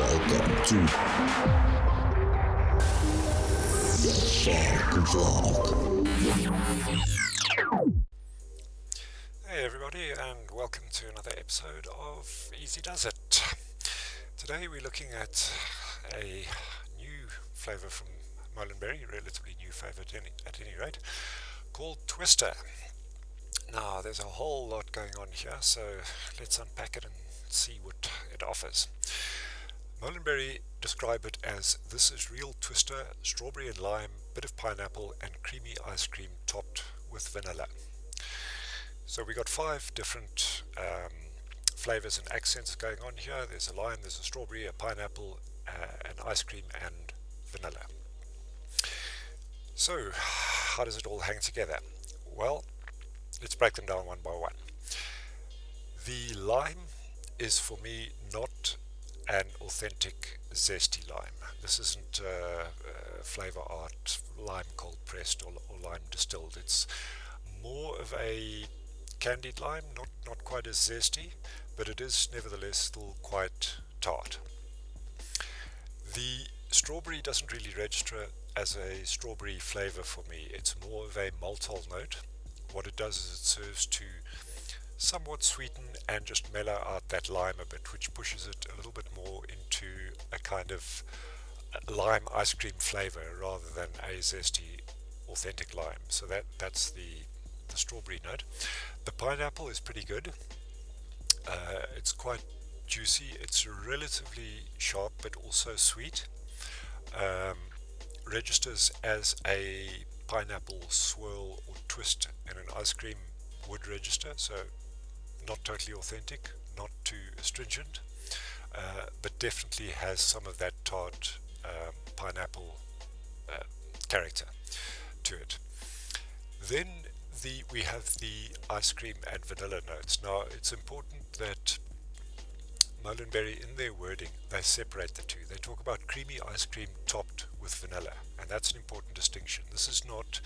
Welcome to the thefogvlog. Hey everybody, and welcome to another episode of Easy Does It. Today we're looking at a new flavour from Molinberry, relatively new flavour at any rate, called Twister. Now there's a whole lot going on here, so let's unpack it and see what it offers. Molinberry describe it as, "This is real Twister, strawberry and lime, bit of pineapple and creamy ice cream topped with vanilla." So we got 5 different flavors and accents going on here. There's a lime, there's a strawberry, a pineapple, an ice cream and vanilla. So how does it all hang together? Well, let's break them down one by one. The lime is for me not an authentic zesty lime. This isn't flavor art lime cold pressed or lime distilled. It's more of a candied lime, not quite as zesty, but it is nevertheless still quite tart. The strawberry doesn't really register as a strawberry flavor for me. It's more of a maltol note. What it does is it serves to somewhat sweeten and just mellow out that lime a bit, which pushes it a little bit more into a kind of lime ice cream flavor rather than a zesty authentic lime. So that's the strawberry note. The pineapple is pretty good. It's quite juicy. It's relatively sharp but also sweet. Registers as a pineapple swirl or twist in an ice cream would register, so not totally authentic, not too astringent, but definitely has some of that tart pineapple character to it. Then we have the ice cream and vanilla notes. Now it's important that Molinberry, in their wording, they separate the two. They talk about creamy ice cream topped with vanilla, and that's an important distinction. This is not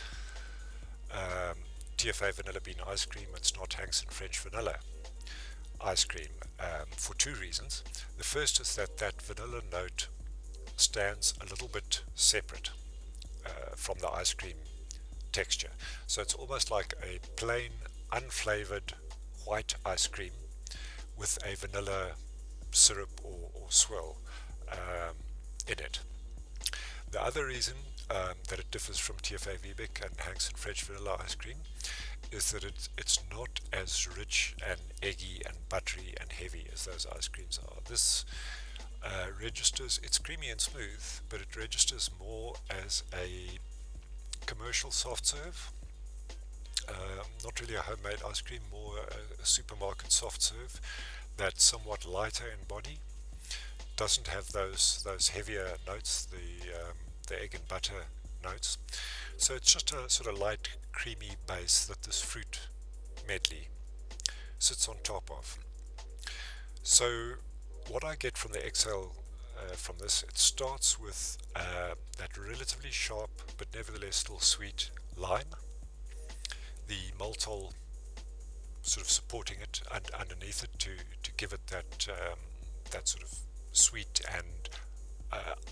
TFA vanilla bean ice cream. It's not Hanks and French vanilla ice cream, for 2 reasons. The first is that vanilla note stands a little bit separate from the ice cream texture. So it's almost like a plain, unflavored white ice cream with a vanilla syrup or swirl in it. The other reason that it differs from TFA Vbic and Hanks and French vanilla ice cream is that it's not as rich and eggy and buttery and heavy as those ice creams are. This registers, it's creamy and smooth, but it registers more as a commercial soft serve, not really a homemade ice cream, more a supermarket soft serve that's somewhat lighter in body, doesn't have those heavier notes, the egg and butter notes. So it's just a sort of light creamy base that this fruit medley sits on top of. So what I get from the exhale from this, it starts with that relatively sharp but nevertheless still sweet lime, the maltol sort of supporting it underneath it to give it that sort of sweet and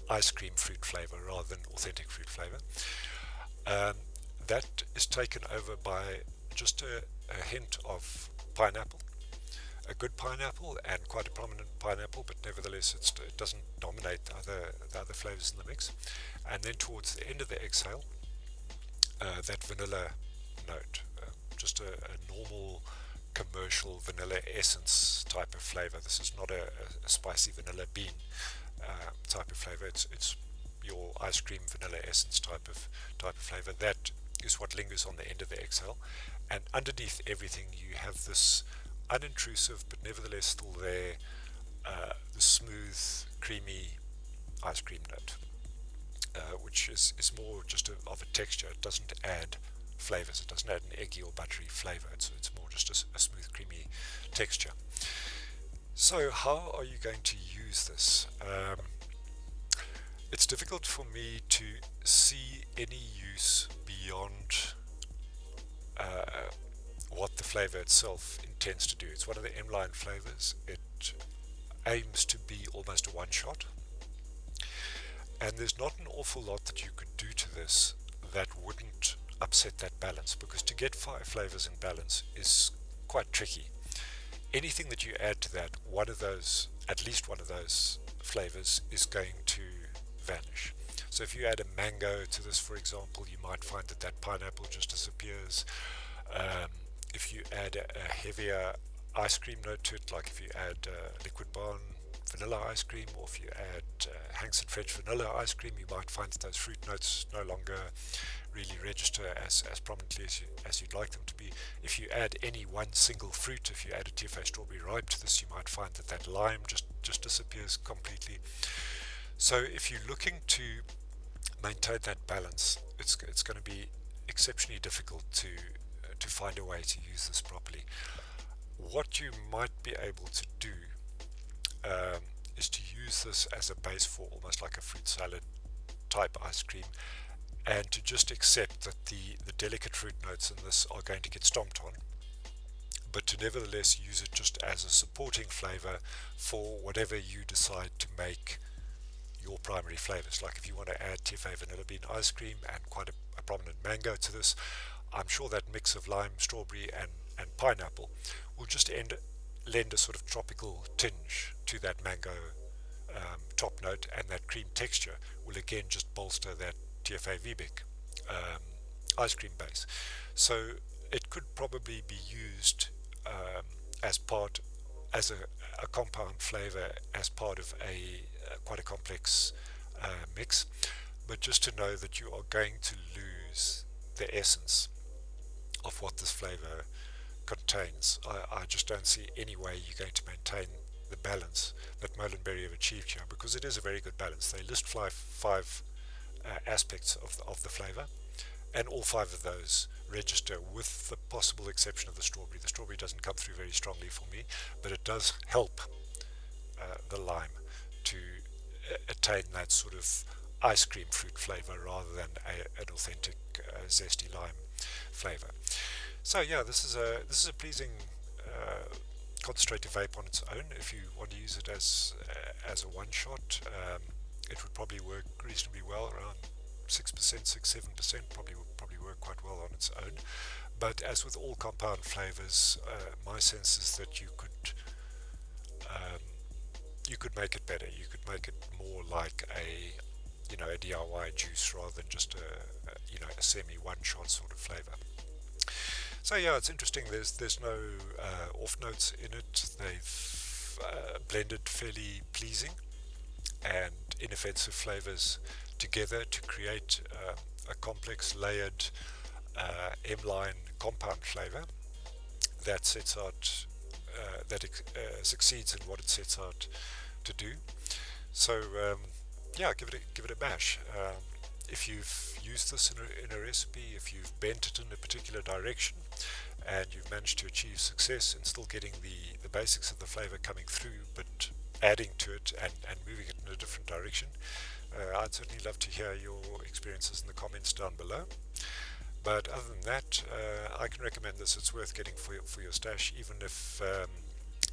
ice cream fruit flavor rather than authentic fruit flavor. That is taken over by just a hint of pineapple, a good pineapple and quite a prominent pineapple, but nevertheless it doesn't dominate the other flavors in the mix. And then towards the end of the exhale, that vanilla note, just a normal commercial vanilla essence type of flavor. This is not a spicy vanilla bean type of flavor. It's your ice cream vanilla essence type of flavor. That is what lingers on the end of the exhale, and underneath everything you have this unintrusive but nevertheless still there, the smooth creamy ice cream note, which is more just of a texture. It doesn't add flavors, it doesn't add an eggy or buttery flavor. It's more just a smooth creamy texture. So how are you going to use this? It's difficult for me to see any use beyond what the flavor itself intends to do. It's one of the M-line flavors. It aims to be almost a one-shot, and there's not an awful lot that you could do to this that wouldn't upset that balance, because to get 5 flavors in balance is quite tricky. Anything that you add to that, one of those, at least one of those flavors is going to vanish. So if you add a mango to this, for example, you might find that that pineapple just disappears. If you add a heavier ice cream note to it, like if you add liquid barn vanilla ice cream, or if you add Hanks and French vanilla ice cream, you might find that those fruit notes no longer really register as prominently as you'd like them to be. If you add any one single fruit, if you add a TFA strawberry ripe to this, you might find that that lime just disappears completely. So if you're looking to maintain that balance, it's going to be exceptionally difficult to find a way to use this properly. What you might be able to do is to use this as a base for almost like a fruit salad type ice cream, and to just accept that the delicate fruit notes in this are going to get stomped on, but to nevertheless use it just as a supporting flavor for whatever you decide to make your primary flavors. Like if you want to add TFA vanilla bean ice cream and quite a prominent mango to this, I'm sure that mix of lime, strawberry and pineapple will just lend a sort of tropical tinge to that mango top note, and that cream texture will again just bolster that TFA Vbic ice cream base. So it could probably be used as a compound flavor, as part of quite a complex mix, but just to know that you are going to lose the essence of what this flavor contains. I just don't see any way you're going to maintain the balance that Molinberry have achieved here, because it is a very good balance. They list five aspects of the flavor, and all 5 of those register, with the possible exception of the strawberry. The strawberry doesn't come through very strongly for me, but it does help the lime to attain that sort of ice cream fruit flavor rather than an authentic zesty lime flavor. So yeah, this is a pleasing concentrated vape on its own. If you want to use it as a one shot, it would probably work reasonably well, around 6%, 6-7%, probably work quite well on its own. But as with all compound flavors, my sense is that you could make it better. You could make it more like a DIY juice rather than just a semi one shot sort of flavor. So yeah, it's interesting. There's no off notes in it. They've blended fairly pleasing and inoffensive flavors together to create a complex layered M-line compound flavor that sets out succeeds in what it sets out to do. So yeah, give it a bash. If you've used this in a recipe, if you've bent it in a particular direction, and you've managed to achieve success in still getting the basics of the flavor coming through, but adding to it and moving it in a different direction, I'd certainly love to hear your experiences in the comments down below. But other than that, I can recommend this. It's worth getting for your stash, even if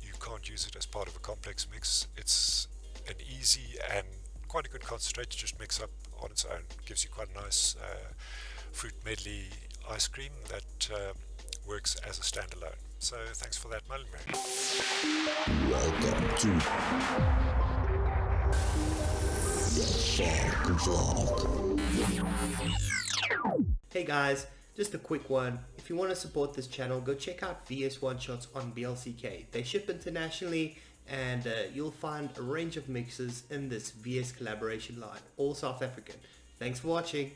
you can't use it as part of a complex mix. It's an easy and quite a good concentrate to just mix up on its own. Gives you quite a nice fruit medley ice cream that works as a standalone. So thanks for that, Molinberry. Welcome to the thefogvlog. Hey guys, just a quick one. If you want to support this channel, go check out VS One Shots on BLCK. They ship internationally, and you'll find a range of mixes in this VS collaboration line, all South African. Thanks for watching.